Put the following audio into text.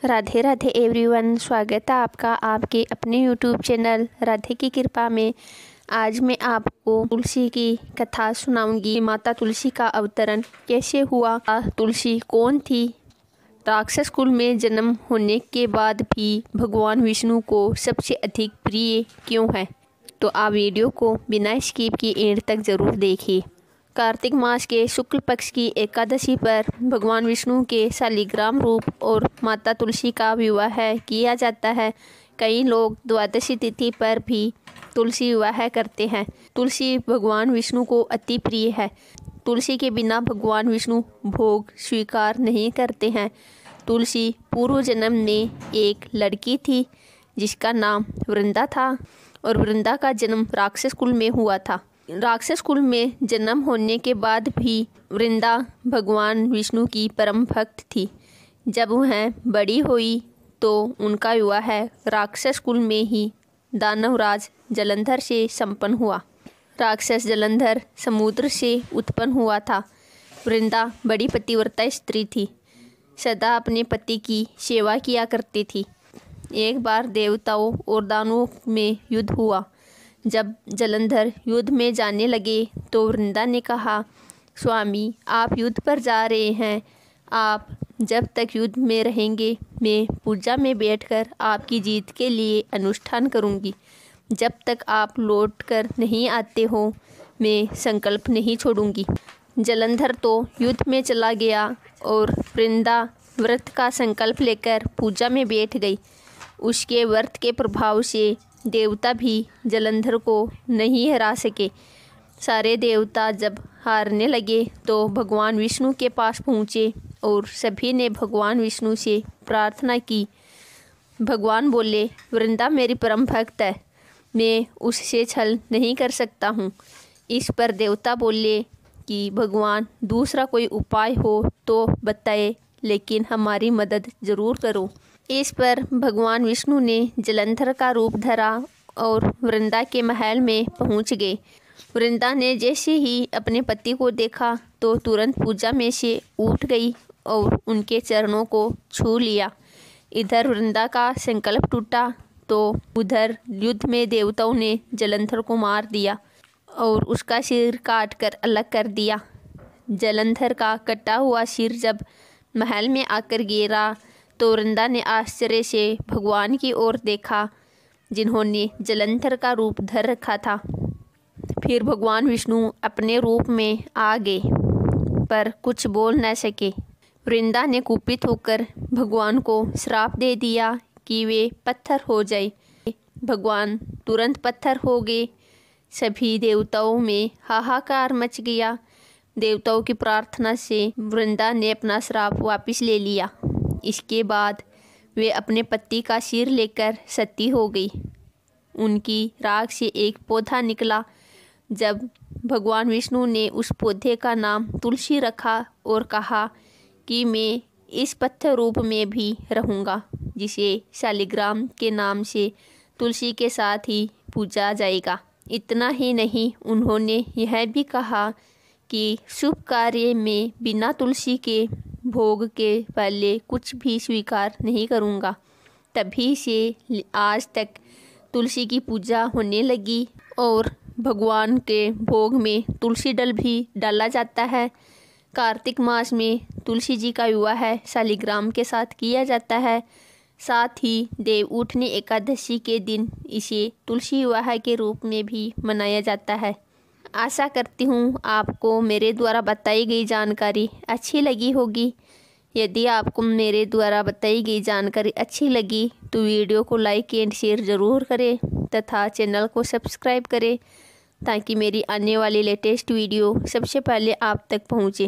Radhe Radhe everyone, स्वागत है आपका आपके अपने यूट्यूब चैनल राधे की कृपा में। आज मैं आपको तुलसी की कथा सुनाऊंगी। माता तुलसी का अवतरण कैसे हुआ, तुलसी कौन थी, राक्षस कुल में जन्म होने के बाद भी भगवान विष्णु को सबसे अधिक प्रिय क्यों है। तो आप वीडियो को बिना स्किप किए एंड तक ज़रूर देखिए। कार्तिक मास के शुक्ल पक्ष की एकादशी पर भगवान विष्णु के शालिग्राम रूप और माता तुलसी का विवाह किया जाता है। कई लोग द्वादशी तिथि पर भी तुलसी विवाह करते हैं। तुलसी भगवान विष्णु को अति प्रिय है। तुलसी के बिना भगवान विष्णु भोग स्वीकार नहीं करते हैं। तुलसी पूर्व जन्म में एक लड़की थी जिसका नाम वृंदा था और वृंदा का जन्म राक्षस कुल में हुआ था। राक्षस कुल में जन्म होने के बाद भी वृंदा भगवान विष्णु की परम भक्त थी। जब वह बड़ी हुई तो उनका विवाह राक्षस कुल में ही दानवराज जलंधर से संपन्न हुआ। राक्षस जलंधर समुद्र से उत्पन्न हुआ था। वृंदा बड़ी पतिव्रता स्त्री थी, सदा अपने पति की सेवा किया करती थी। एक बार देवताओं और दानवों में युद्ध हुआ। जब जलंधर युद्ध में जाने लगे तो वृंदा ने कहा, स्वामी आप युद्ध पर जा रहे हैं, आप जब तक युद्ध में रहेंगे मैं पूजा में बैठकर आपकी जीत के लिए अनुष्ठान करूंगी। जब तक आप लौट कर नहीं आते हो मैं संकल्प नहीं छोड़ूंगी। जलंधर तो युद्ध में चला गया और वृंदा व्रत का संकल्प लेकर पूजा में बैठ गई। उसके व्रत के प्रभाव से देवता भी जलंधर को नहीं हरा सके। सारे देवता जब हारने लगे तो भगवान विष्णु के पास पहुँचे और सभी ने भगवान विष्णु से प्रार्थना की। भगवान बोले, वृंदा मेरी परम भक्त है, मैं उससे छल नहीं कर सकता हूँ। इस पर देवता बोले कि भगवान दूसरा कोई उपाय हो तो बताए, लेकिन हमारी मदद ज़रूर करो। इस पर भगवान विष्णु ने जलंधर का रूप धरा और वृंदा के महल में पहुंच गए। वृंदा ने जैसे ही अपने पति को देखा तो तुरंत पूजा में से उठ गई और उनके चरणों को छू लिया। इधर वृंदा का संकल्प टूटा तो उधर युद्ध में देवताओं ने जलंधर को मार दिया और उसका सिर काट कर अलग कर दिया। जलंधर का कटा हुआ सिर जब महल में आकर गिरा तो वृंदा ने आश्चर्य से भगवान की ओर देखा जिन्होंने जलंधर का रूप धर रखा था। फिर भगवान विष्णु अपने रूप में आ गए पर कुछ बोल न सके। वृंदा ने कुपित होकर भगवान को श्राप दे दिया कि वे पत्थर हो जाए। भगवान तुरंत पत्थर हो गए। सभी देवताओं में हाहाकार मच गया। देवताओं की प्रार्थना से वृंदा ने अपना श्राप वापस ले लिया। इसके बाद वे अपने पति का सिर लेकर सती हो गई। उनकी राख से एक पौधा निकला। जब भगवान विष्णु ने उस पौधे का नाम तुलसी रखा और कहा कि मैं इस पत्थर रूप में भी रहूँगा, जिसे शालिग्राम के नाम से तुलसी के साथ ही पूजा जाएगा। इतना ही नहीं, उन्होंने यह भी कहा कि शुभ कार्य में बिना तुलसी के भोग के पहले कुछ भी स्वीकार नहीं करूँगा। तभी से आज तक तुलसी की पूजा होने लगी और भगवान के भोग में तुलसी दल भी डाला जाता है। कार्तिक मास में तुलसी जी का विवाह शालिग्राम के साथ किया जाता है। साथ ही देव उठनी एकादशी के दिन इसे तुलसी विवाह के रूप में भी मनाया जाता है। आशा करती हूँ आपको मेरे द्वारा बताई गई जानकारी अच्छी लगी होगी। यदि आपको मेरे द्वारा बताई गई जानकारी अच्छी लगी तो वीडियो को लाइक एंड शेयर ज़रूर करें तथा चैनल को सब्सक्राइब करें ताकि मेरी आने वाली लेटेस्ट वीडियो सबसे पहले आप तक पहुँचे।